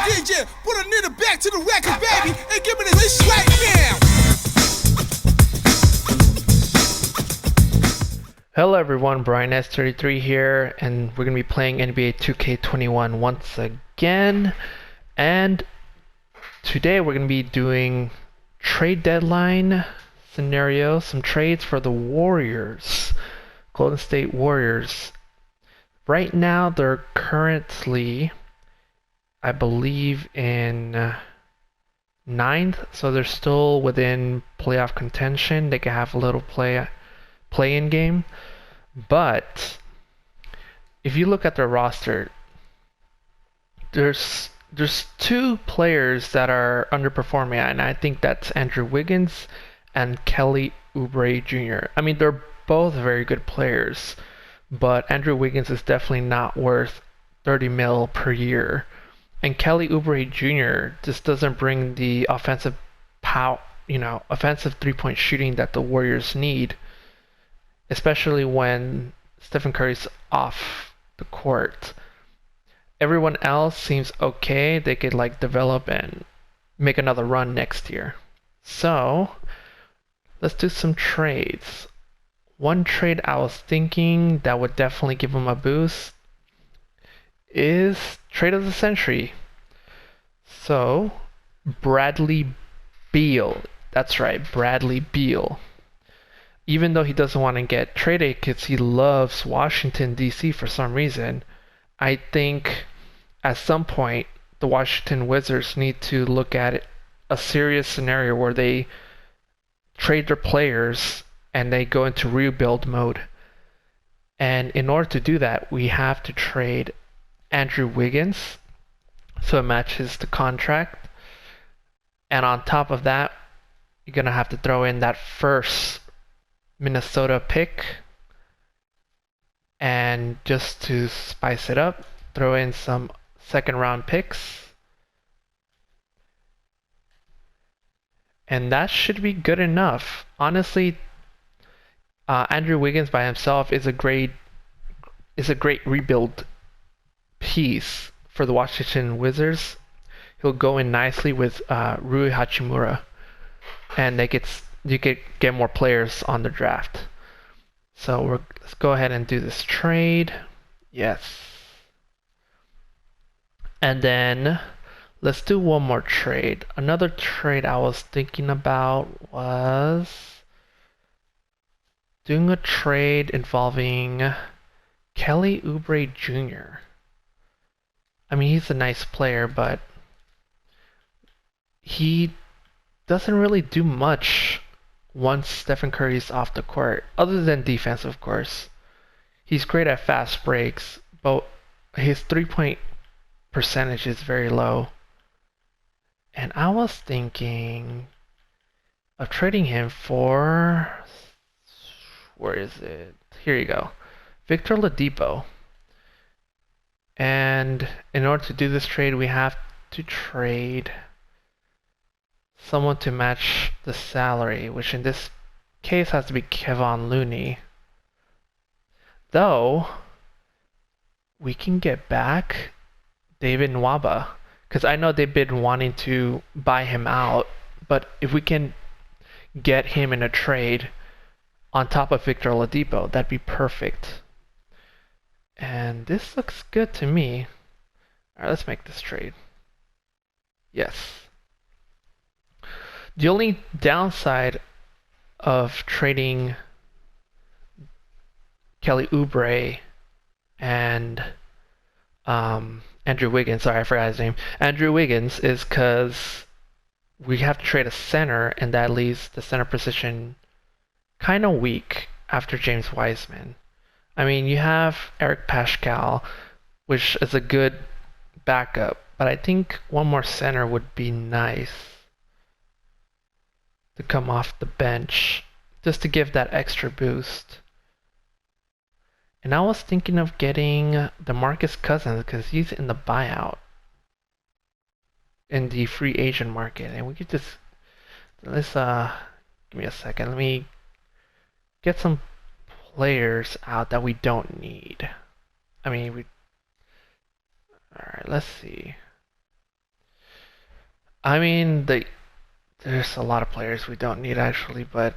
DJ, put a nigga back to the record, baby, and give me this right now. Hello everyone, Brian S33 here, and we're going to be playing NBA 2K21 once again. And today we're going to be doing trade deadline scenario, some trades for the Warriors, Golden State Warriors. Right now they're currently, I believe, in ninth, so they're still within playoff contention. They can have a little play-in game. But if you look at their roster, there's two players that are underperforming, and I think that's Andrew Wiggins and Kelly Oubre Jr. I mean, they're both very good players, but Andrew Wiggins is definitely not worth 30 mil per year, and Kelly Oubre Jr. just doesn't bring the offensive power, offensive three-point shooting that the Warriors need, especially when Stephen Curry's off the court. Everyone else seems okay. They could develop and make another run next year. So let's do some trades. One trade I was thinking that would definitely give them a boost is trade of the century. So Bradley Beal. That's right, Bradley Beal. Even though he doesn't want to get traded because he loves Washington, D.C. for some reason, I think at some point the Washington Wizards need to look at a serious scenario where they trade their players and they go into rebuild mode. And in order to do that, we have to trade Andrew Wiggins so it matches the contract. And on top of that, you're going to have to throw in that first Minnesota pick, and just to spice it up, throw in some second round picks, and that should be good enough. Honestly, Andrew Wiggins by himself is a great rebuild piece for the Washington Wizards. He'll go in nicely with Rui Hachimura, and you could get more players on the draft. So let's go ahead and do this trade. Yes. And then let's do one more trade. Another trade I was thinking about was doing a trade involving Kelly Oubre Jr. I mean, he's a nice player, but he doesn't really do much once Stephen Curry's off the court, other than defense, of course. He's great at fast breaks, but his three-point percentage is very low. And I was thinking of trading him for, where is it? Here you go, Victor Oladipo. And in order to do this trade, we have to trade someone to match the salary, which in this case has to be Kevon Looney. Though we can get back David Nwaba, because I know they've been wanting to buy him out, but if we can get him in a trade on top of Victor Oladipo, that'd be perfect. And this looks good to me. Alright, let's make this trade. Yes. The only downside of trading Kelly Oubre and Andrew Wiggins, sorry, I forgot his name, Andrew Wiggins, is because we have to trade a center, and that leaves the center position kind of weak after James Wiseman. I mean, you have Eric Pascal, which is a good backup, but I think one more center would be nice to come off the bench just to give that extra boost. And I was thinking of getting DeMarcus Cousins because he's in the buyout in the free agent market, and we could just let's give me a second. Let me get some players out that we don't need. I mean, we. All right, let's see. I mean, there's a lot of players we don't need actually, but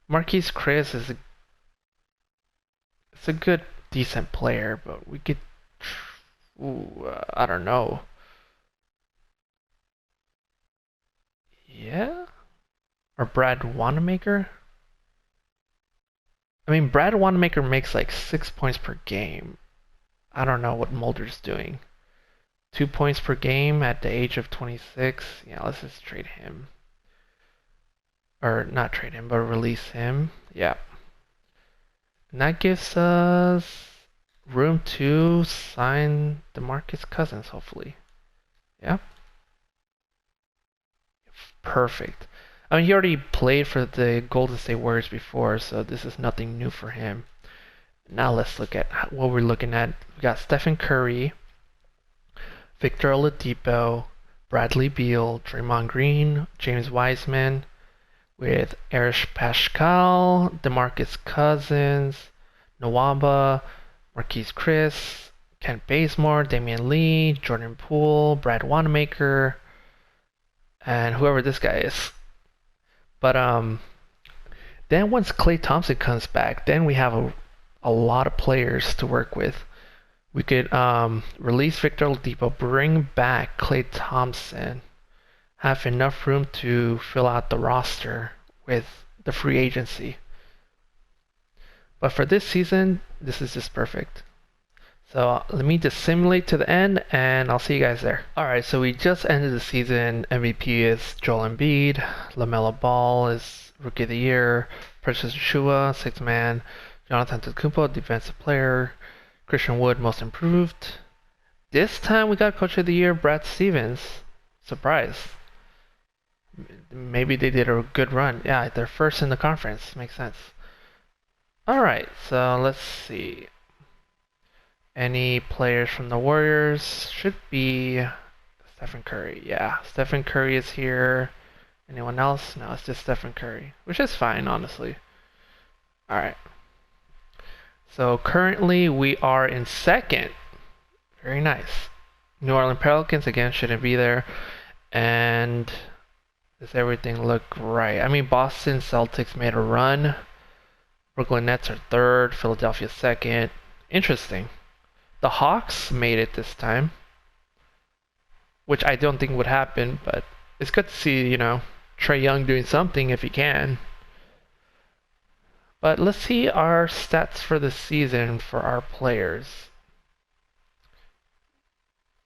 Marquise Chris is a good, decent player, but we could, I don't know. Yeah? Or Brad Wanamaker? I mean, Brad Wanamaker makes like 6 points per game. I don't know what Mulder's doing. 2 points per game at the age of 26. Yeah, let's just trade him. Or not trade him, but release him. Yeah. And that gives us room to sign DeMarcus Cousins, hopefully. Yeah. Perfect. I mean, he already played for the Golden State Warriors before, so this is nothing new for him. Now let's look at what we're looking at. We got Stephen Curry, Victor Oladipo, Bradley Beal, Draymond Green, James Wiseman, with Eric Pascal, DeMarcus Cousins, Nwaba, Marquise Chris, Kent Bazemore, Damian Lee, Jordan Poole, Brad Wanamaker, and whoever this guy is. But then once Klay Thompson comes back, then we have a lot of players to work with. We could release Victor Oladipo, bring back Klay Thompson, have enough room to fill out the roster with the free agency. But for this season, this is just perfect. So let me just simulate to the end, and I'll see you guys there. Alright, so we just ended the season. MVP is Joel Embiid. LaMelo Ball is Rookie of the Year. Precious Achiuwa, 6th man. Jonathan Antetokounmpo, Defensive Player. Christian Wood, Most Improved. This time we got Coach of the Year, Brad Stevens. Surprise. Maybe they did a good run. Yeah, they're first in the conference. Makes sense. Alright, so let's see. Any players from the Warriors? Should be Stephen Curry. Yeah, Stephen Curry is here. Anyone else? No, it's just Stephen Curry, which is fine, honestly. Alright. So currently we are in second. Very nice. New Orleans Pelicans, again, shouldn't be there. And does everything look right? I mean, Boston Celtics made a run. Brooklyn Nets are third. Philadelphia second. Interesting. The Hawks made it this time, which I don't think would happen, but it's good to see, Trae Young doing something if he can. But let's see our stats for the season for our players.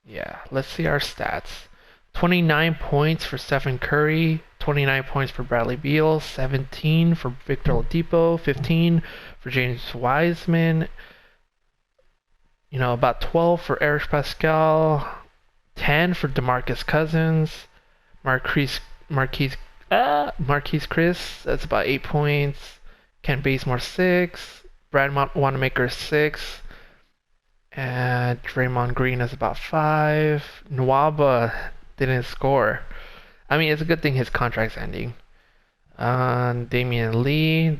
Yeah, let's see our stats. 29 points for Stephen Curry, 29 points for Bradley Beal, 17 for Victor Oladipo, 15 for James Wiseman, about 12 for Eric Pascal, 10 for DeMarcus Cousins, Marquise Chris, that's about 8 points, Kent Bazemore 6, Brad Wanamaker 6, and Draymond Green is about 5. Nwaba didn't score. I mean, it's a good thing his contract's ending. Damian Lee,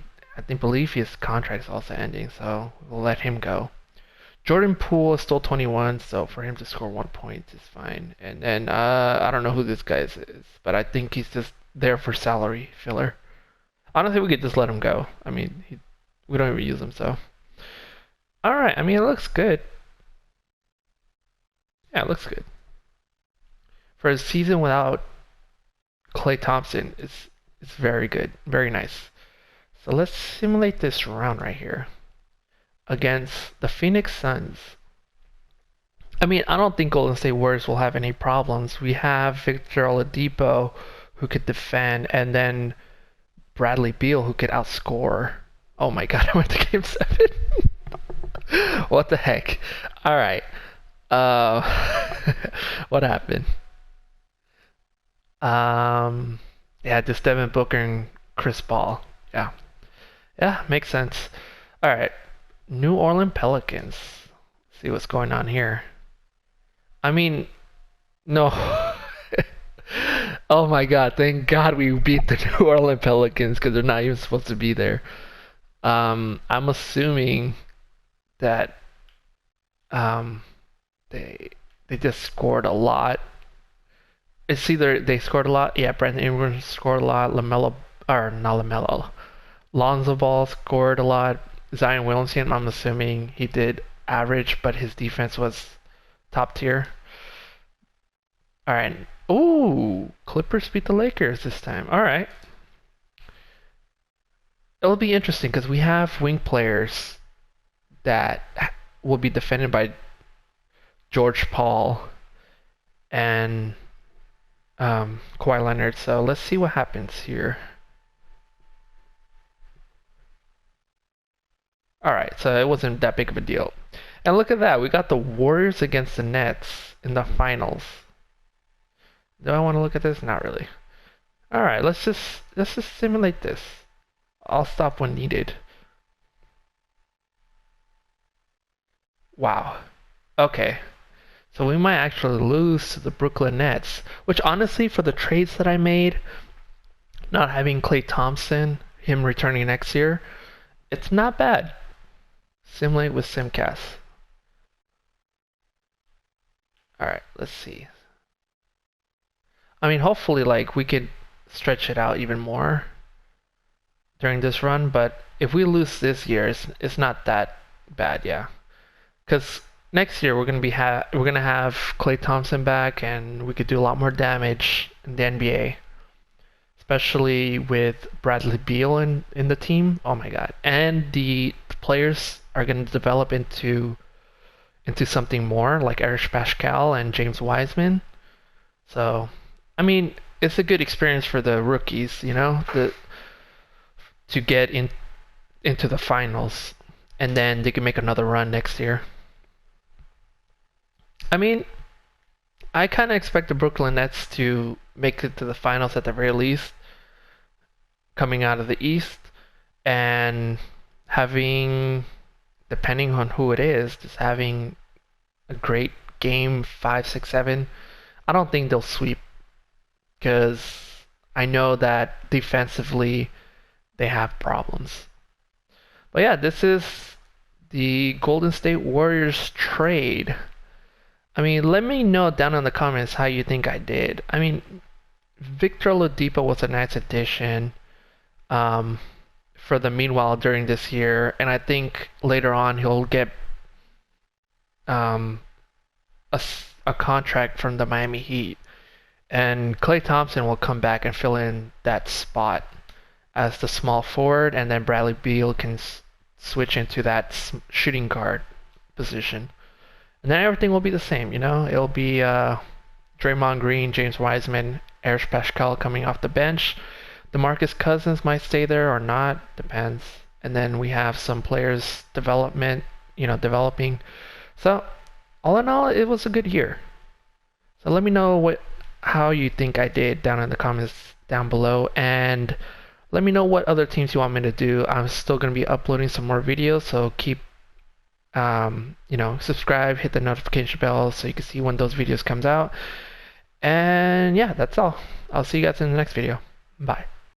believe his contract's also ending, so we'll let him go. Jordan Poole is still 21, so for him to score 1 point is fine. And then I don't know who this guy is, but I think he's just there for salary filler. Honestly, we could just let him go. I mean, we don't even use him, so. Alright, I mean, it looks good. Yeah, it looks good. For a season without Klay Thompson, it's very good. Very nice. So let's simulate this round right here against the Phoenix Suns. I mean, I don't think Golden State Warriors will have any problems. We have Victor Oladipo who could defend, and then Bradley Beal who could outscore. Oh my god, I went to game 7. What the heck? Alright. What happened? Yeah, just Devin Booker and Chris Paul. Yeah. Yeah, makes sense. Alright. New Orleans Pelicans. See what's going on here. I mean, no. Oh my god, thank god we beat the New Orleans Pelicans because they're not even supposed to be there. I'm assuming that they just scored a lot. it's either they scored a lot. Yeah, Brandon Ingram scored a lot. LaMelo, or not LaMelo. Lonzo Ball scored a lot. Zion Williamson, I'm assuming he did average, but his defense was top tier. All right. Ooh, Clippers beat the Lakers this time. All right. It'll be interesting because we have wing players that will be defended by George Paul and Kawhi Leonard. So let's see what happens here. All right, so it wasn't that big of a deal. And look at that, we got the Warriors against the Nets in the finals. Do I want to look at this? Not really. All right, let's just simulate this. I'll stop when needed. Wow. Okay. So we might actually lose to the Brooklyn Nets, which honestly, for the trades that I made, not having Klay Thompson, him returning next year, it's not bad. Simulate with Simcast. Alright, let's see. I mean, hopefully, like, we could stretch it out even more during this run, but if we lose this year, it's not that bad, yeah. Because next year we're gonna have Klay Thompson back, and we could do a lot more damage in the NBA, especially with Bradley Beal in the team. Oh my God! And the players are gonna develop into something more, like Eric Pascal and James Wiseman. So, I mean, it's a good experience for the rookies, you know, to get into the finals, and then they can make another run next year. I mean, I kind of expect the Brooklyn Nets to make it to the finals at the very least, coming out of the East, and having, depending on who it is, just having a great game 5, 6, 7. I don't think they'll sweep, because I know that defensively they have problems. But yeah, this is the Golden State Warriors trade. I mean, let me know down in the comments how you think I did. I mean, Victor Oladipo was a nice addition for the meanwhile during this year, and I think later on he'll get a contract from the Miami Heat, and Klay Thompson will come back and fill in that spot as the small forward, and then Bradley Beal can switch into that shooting guard position. And then everything will be the same, you know? It'll be Draymond Green, James Wiseman, Eric Pascal coming off the bench. DeMarcus Cousins might stay there or not, depends. And then we have some players developing. So, all in all, it was a good year. So let me know how you think I did down in the comments down below, and let me know what other teams you want me to do. I'm still going to be uploading some more videos, so keep subscribe, hit the notification bell so you can see when those videos comes out. And yeah, that's all. I'll see you guys in the next video. Bye.